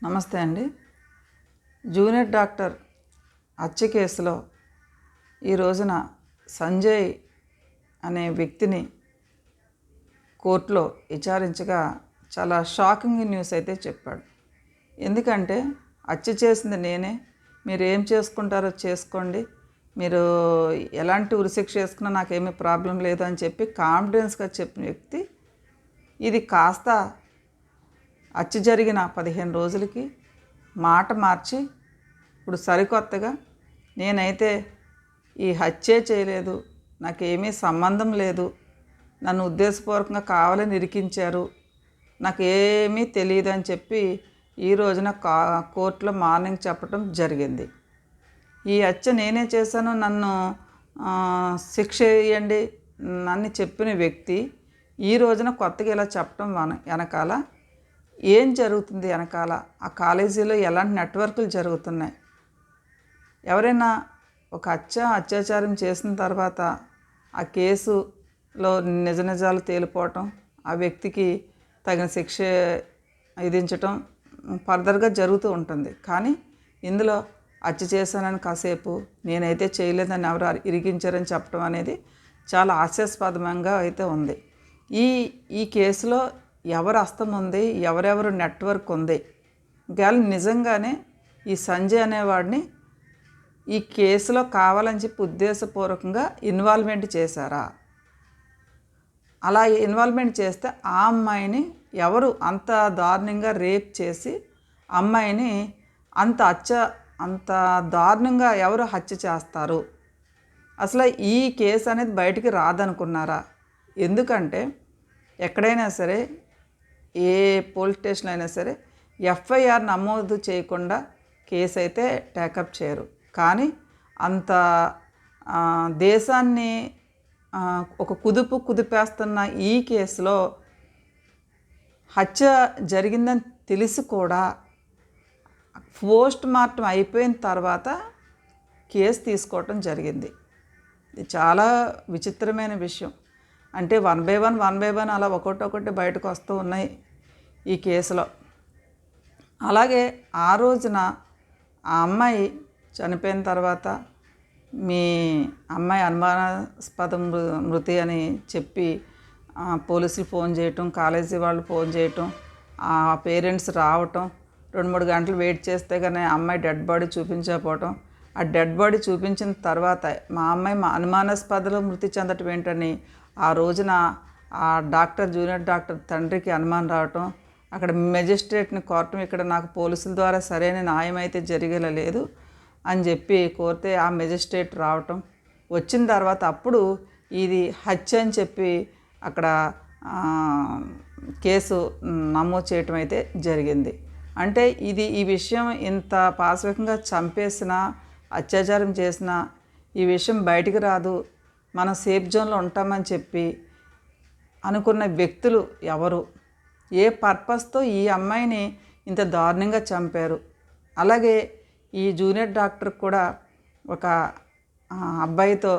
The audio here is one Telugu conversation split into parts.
నమస్తే అండి. జూనియర్ డాక్టర్ హత్య కేసులో ఈ రోజున సంజయ్ అనే వ్యక్తిని కోర్టులో విచారించగా చాలా షాకింగ్ న్యూస్ అయితే చెప్పాడు. ఎందుకంటే హత్య చేసింది నేనే, మీరు ఏం చేసుకుంటారో చేసుకోండి, మీరు ఎలాంటి ఉరిశిక్ష వేసుకున్నా నాకేమీ ప్రాబ్లం లేదు అని చెప్పి కాన్ఫిడెన్స్గా చెప్పిన వ్యక్తి ఇది కాస్త హత్య జరిగిన 15 రోజులకి మాట మార్చి ఇప్పుడు సరికొత్తగా నేనైతే ఈ హత్యే చేయలేదు, నాకేమీ సంబంధం లేదు, నన్ను ఉద్దేశపూర్వకంగా కావాలని ఇరికించారు, నాకేమీ తెలియదు అని చెప్పి ఈ రోజున కోర్టులో మార్నింగ్ చెప్పడం జరిగింది. ఈ హత్య నేనే చేశాను, నన్ను శిక్ష వేయండి నన్ను చెప్పిన వ్యక్తి ఈ రోజున కొత్తగా ఇలా చెప్పడం వెనకాల ఏం జరుగుతుంది, వెనకాల ఆ కాలేజీలో ఎలాంటి నెట్వర్క్లు జరుగుతున్నాయి, ఎవరైనా ఒక అత్యాచారం చేసిన తర్వాత ఆ కేసులో నిజాలు తేలిపోవటం, ఆ వ్యక్తికి తగిన శిక్ష విధించటం ఫర్దర్గా జరుగుతూ ఉంటుంది. కానీ ఇందులో హత్య చేశానని కాసేపు నేనైతే చేయలేదని ఎవరు ఇరికించారని చెప్పడం అనేది చాలా హాస్యాస్పదంగా అయితే ఉంది. ఈ కేసులో ఎవరు హస్తం ఉంది, ఎవరెవరు నెట్వర్క్ ఉంది, గాలి నిజంగానే ఈ సంజయ్ అనేవాడిని ఈ కేసులో కావాలని చెప్పి ఉద్దేశపూర్వకంగా ఇన్వాల్వ్మెంట్ చేశారా? అలా ఇన్వాల్వ్మెంట్ చేస్తే ఆ అమ్మాయిని ఎవరు అంత దారుణంగా రేప్ చేసి అమ్మాయిని అంత దారుణంగా ఎవరు హత్య చేస్తారు? అసలు ఈ కేసు అనేది బయటికి రాదనుకున్నారా? ఎందుకంటే ఎక్కడైనా సరే ఏ పోలీస్ స్టేషన్ అయినా సరే ఎఫ్ఐఆర్ నమోదు చేయకుండా కేసు అయితే టేకప్ చేయరు. కానీ అంత దేశాన్ని ఒక కుదిపేస్తున్న ఈ కేసులో హత్య జరిగిందని తెలిసి కూడా పోస్ట్ మార్టం అయిపోయిన తర్వాత కేసు తీసుకోవటం జరిగింది. ఇది చాలా విచిత్రమైన విషయం. అంటే వన్ బై వన్ అలా ఒకటి బయటకు వస్తూ ఉన్నాయి ఈ కేసులో. అలాగే ఆ రోజున ఆ అమ్మాయి చనిపోయిన తర్వాత మీ అమ్మాయి అనుమానాస్పద మృతి అని చెప్పి పోలీసులు ఫోన్ చేయటం, కాలేజీ వాళ్ళు ఫోన్ చేయటం, ఆ పేరెంట్స్ రావటం, 2-3 గంటలు వెయిట్ చేస్తే కానీ అమ్మాయి డెడ్ బాడీ చూపించకపోవటం, ఆ డెడ్ బాడీ చూపించిన తర్వాత మా అమ్మాయి అనుమానాస్పదలో మృతి చెందటం ఏంటని ఆ రోజున ఆ జూనియర్ డాక్టర్ తండ్రికి అనుమానం రావటం, అక్కడ మెజిస్ట్రేట్ని కోరటం, ఇక్కడ నాకు పోలీసుల ద్వారా సరైన న్యాయం అయితే జరిగేలా లేదు అని చెప్పి కోరితే ఆ మెజిస్ట్రేట్ రావటం, వచ్చిన తర్వాత అప్పుడు ఇది హత్య అని చెప్పి అక్కడ కేసు నమోదు చేయటం అయితే జరిగింది. అంటే ఈ విషయం ఇంత పాశవికంగా చంపేసినా, అత్యాచారం చేసినా ఈ విషయం బయటికి రాదు, మనం సేఫ్ జోన్లో ఉంటామని చెప్పి అనుకున్న వ్యక్తులు ఎవరు, ఏ పర్పస్తో ఈ అమ్మాయిని ఇంత దారుణంగా చంపారు? అలాగే ఈ జూనియర్ డాక్టర్ కూడా ఒక అబ్బాయితో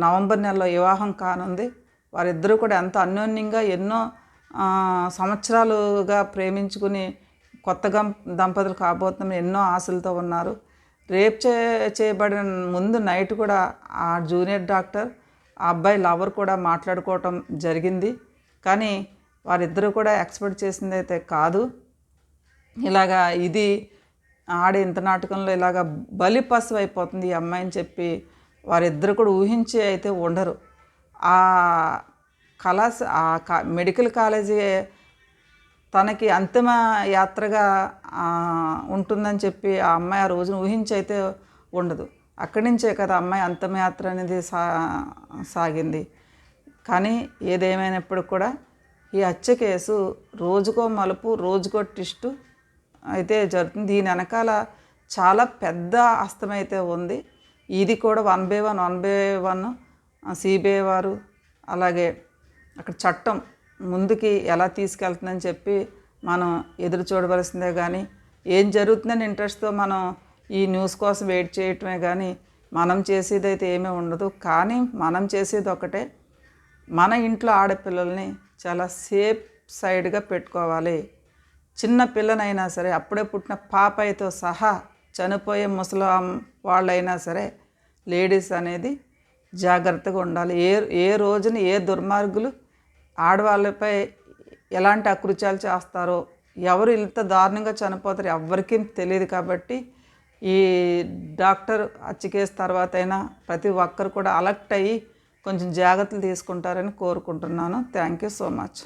నవంబర్ నెలలో వివాహం కానుంది. వారిద్దరూ కూడా ఎంత అన్యోన్యంగా ఎన్నో సంవత్సరాలుగా ప్రేమించుకుని కొత్తగా దంపతులు కాబోతున్న ఎన్నో ఆశలతో ఉన్నారు. రేప్ చేయబడిన ముందు నైట్ కూడా ఆ జూనియర్ డాక్టర్ ఆ అబ్బాయి లవర్ కూడా మాట్లాడుకోవటం జరిగింది. కానీ వారిద్దరూ కూడా ఎక్స్పెక్ట్ చేసింది అయితే కాదు. ఇలాగా ఇది ఆడే ఇంత నాటకంలో ఇలాగ బలిపశువు అయిపోతుంది ఈ అమ్మాయిని చెప్పి వారిద్దరు కూడా ఊహించి అయితే ఉండరు. ఆ మెడికల్ కాలేజీ తనకి అంతిమ యాత్రగా ఉంటుందని చెప్పి ఆ అమ్మాయి ఆ రోజున ఊహించి అయితే ఉండదు. అక్కడి నుంచే కదా అమ్మాయి అంతిమయాత్ర అనేది సాగింది. కానీ ఏదేమైనప్పుడు కూడా ఈ హత్య కేసు రోజుకో మలుపు, రోజుకో ట్విస్టు అయితే జరుగుతుంది. దీని వెనకాల చాలా పెద్ద హస్తమైతే ఉంది. ఇది కూడా వన్ బై వన్ సిబిఐ వారు అలాగే అక్కడ చట్టం ముందుకి ఎలా తీసుకెళ్తుందని చెప్పి మనం ఎదురు చూడవలసిందే. కానీ ఏం జరుగుతుందని ఇంట్రెస్ట్తో మనం ఈ న్యూస్ కోసం వెయిట్ చేయటమే కానీ మనం చేసేది అయితే ఏమీ ఉండదు. కానీ మనం చేసేది ఒకటే, మన ఇంట్లో ఆడపిల్లల్ని చాలా సేఫ్ సైడ్గా పెట్టుకోవాలి. చిన్న పిల్లనైనా సరే, అప్పుడే పుట్టిన పాపయ్యతో సహా చనిపోయే ముసలాం వాళ్ళైనా సరే లేడీస్ అనేది జాగ్రత్తగా ఉండాలి. ఏ రోజున ఏ దుర్మార్గులు ఆడవాళ్ళపై ఎలాంటి అకృత్యాలు చేస్తారో, ఎవరు ఇంత దారుణంగా చనిపోతారో ఎవ్వరికీ తెలియదు. కాబట్టి ఈ డాక్టర్ హత్య కేసు తర్వాత అయినా ప్రతి ఒక్కరు కూడా అలర్ట్ అయ్యి కొంచెం జాగ్రత్తలు తీసుకుంటారని కోరుకుంటున్నాను. Thank you so much.